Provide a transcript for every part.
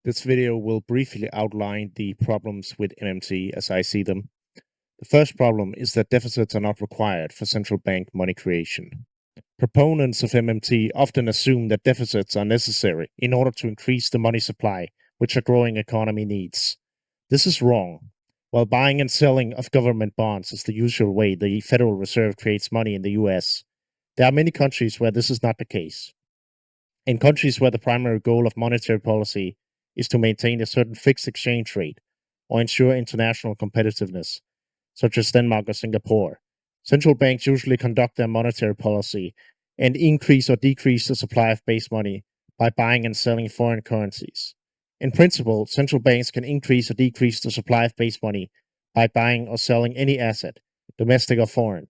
This video will briefly outline the problems with MMT as I see them. The first problem is that deficits are not required for central bank money creation. Proponents of MMT often assume that deficits are necessary in order to increase the money supply, which a growing economy needs. This is wrong. While buying and selling of government bonds is the usual way the Federal Reserve creates money in the US, there are many countries where this is not the case. In countries where the primary goal of monetary policy is to maintain a certain fixed exchange rate or ensure international competitiveness, such as Denmark or Singapore, central banks usually conduct their monetary policy and increase or decrease the supply of base money by buying and selling foreign currencies. In principle, central banks can increase or decrease the supply of base money by buying or selling any asset, domestic or foreign.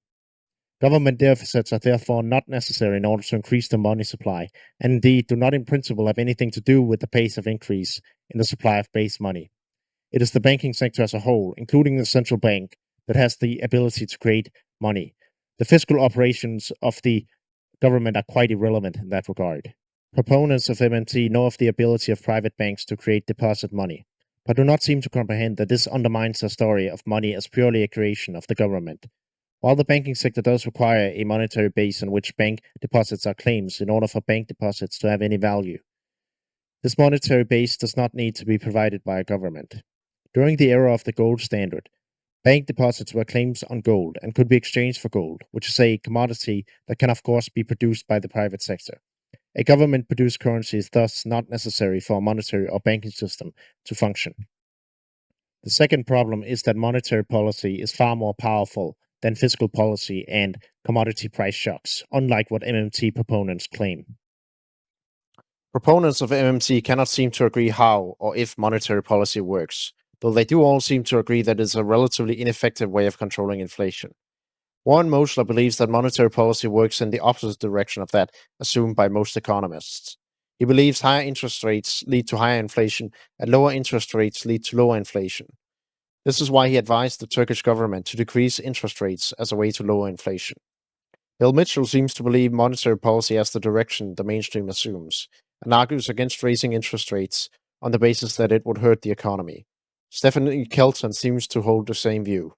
Government deficits are therefore not necessary in order to increase the money supply, and indeed do not in principle have anything to do with the pace of increase in the supply of base money. It is the banking sector as a whole, including the central bank, that has the ability to create money. The fiscal operations of the government are quite irrelevant in that regard. Proponents of MMT know of the ability of private banks to create deposit money, but do not seem to comprehend that this undermines the story of money as purely a creation of the government. While the banking sector does require a monetary base on which bank deposits are claims in order for bank deposits to have any value, this monetary base does not need to be provided by a government. During the era of the gold standard, bank deposits were claims on gold and could be exchanged for gold, which is a commodity that can of course be produced by the private sector. A government-produced currency is thus not necessary for a monetary or banking system to function. The second problem is that monetary policy is far more powerful than fiscal policy and commodity price shocks, unlike what MMT proponents claim. Proponents of MMT cannot seem to agree how or if monetary policy works, though they do all seem to agree that it is a relatively ineffective way of controlling inflation. Warren Mosler believes that monetary policy works in the opposite direction of that assumed by most economists. He believes higher interest rates lead to higher inflation and lower interest rates lead to lower inflation. This is why he advised the Turkish government to decrease interest rates as a way to lower inflation. Bill Mitchell seems to believe monetary policy as the direction the mainstream assumes, and argues against raising interest rates on the basis that it would hurt the economy. Stephanie Kelton seems to hold the same view.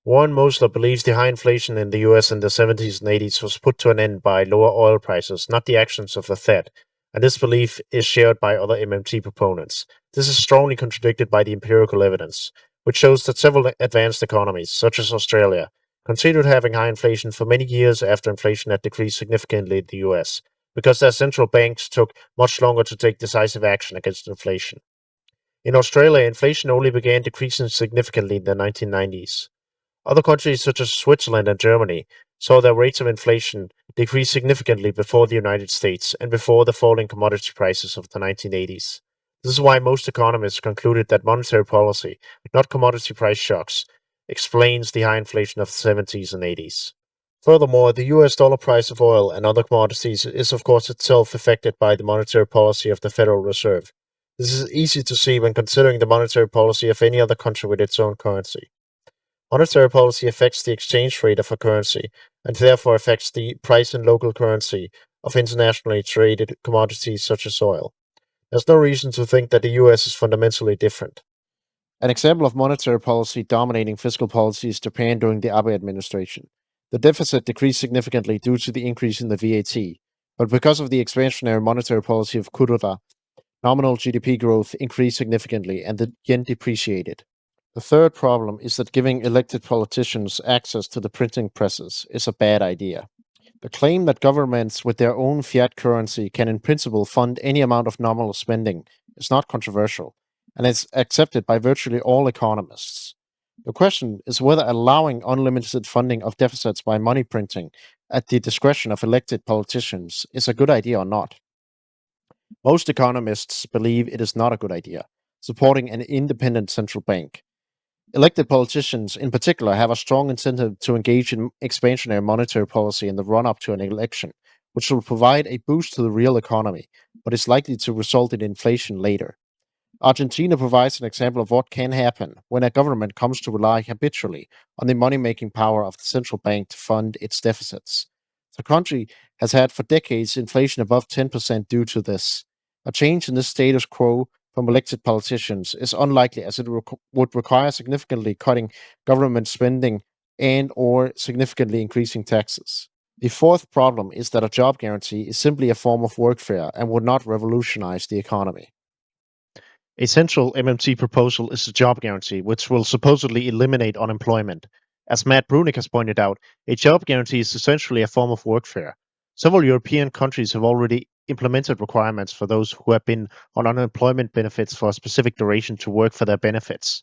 Warren Mosler believes the high inflation in the US in the 70s and 80s was put to an end by lower oil prices, not the actions of the Fed, and this belief is shared by other MMT proponents. This is strongly contradicted by the empirical evidence, which shows that several advanced economies, such as Australia, continued having high inflation for many years after inflation had decreased significantly in the US, because their central banks took much longer to take decisive action against inflation. In Australia, inflation only began decreasing significantly in the 1990s. Other countries such as Switzerland and Germany saw their rates of inflation decrease significantly before the United States and before the falling commodity prices of the 1980s. This is why most economists concluded that monetary policy, not commodity price shocks, explains the high inflation of the 70s and 80s. Furthermore, the US dollar price of oil and other commodities is of course itself affected by the monetary policy of the Federal Reserve. This is easy to see when considering the monetary policy of any other country with its own currency. Monetary policy affects the exchange rate of a currency and therefore affects the price in local currency of internationally traded commodities such as oil. There's no reason to think that the US is fundamentally different. An example of monetary policy dominating fiscal policy is Japan during the Abe administration. The deficit decreased significantly due to the increase in the VAT, but because of the expansionary monetary policy of Kuroda, nominal GDP growth increased significantly and the yen depreciated. The third problem is that giving elected politicians access to the printing presses is a bad idea. The claim that governments with their own fiat currency can in principle fund any amount of nominal spending is not controversial, and is accepted by virtually all economists. The question is whether allowing unlimited funding of deficits by money printing at the discretion of elected politicians is a good idea or not. Most economists believe it is not a good idea, supporting an independent central bank. Elected politicians, in particular, have a strong incentive to engage in expansionary monetary policy in the run up to an election, which will provide a boost to the real economy, but is likely to result in inflation later. Argentina provides an example of what can happen when a government comes to rely habitually on the money making power of the central bank to fund its deficits. The country has had for decades inflation above 10% due to this. A change in this status quo from elected politicians is unlikely, as it would require significantly cutting government spending and or significantly increasing taxes. The fourth problem is that a job guarantee is simply a form of workfare and would not revolutionize the economy. A central MMT proposal is the job guarantee, which will supposedly eliminate unemployment. As Matt Brunig has pointed out, a job guarantee is essentially a form of workfare. Several European countries have already implemented requirements for those who have been on unemployment benefits for a specific duration to work for their benefits.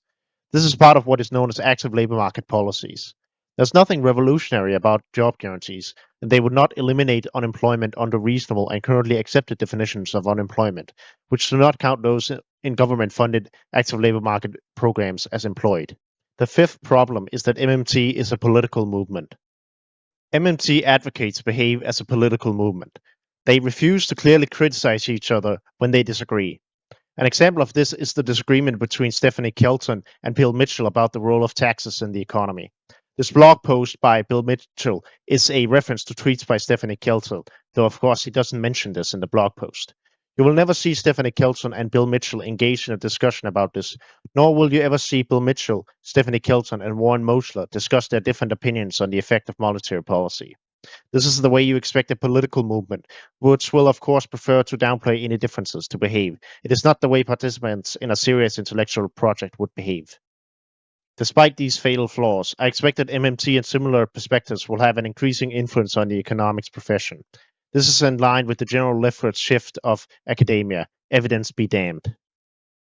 This is part of what is known as active labor market policies. There's nothing revolutionary about job guarantees, and they would not eliminate unemployment under reasonable and currently accepted definitions of unemployment, which do not count those in government funded active labor market programs as employed. The fifth problem is that MMT is a political movement. MMT advocates behave as a political movement. They refuse to clearly criticize each other when they disagree. An example of this is the disagreement between Stephanie Kelton and Bill Mitchell about the role of taxes in the economy. This blog post by Bill Mitchell is a reference to tweets by Stephanie Kelton, though of course he doesn't mention this in the blog post. You will never see Stephanie Kelton and Bill Mitchell engage in a discussion about this, nor will you ever see Bill Mitchell, Stephanie Kelton, and Warren Mosler discuss their different opinions on the effect of monetary policy. This is the way you expect a political movement, which will, of course, prefer to downplay any differences, to behave. It is not the way participants in a serious intellectual project would behave. Despite these fatal flaws, I expect that MMT and similar perspectives will have an increasing influence on the economics profession. This is in line with the general leftward shift of academia. Evidence be damned.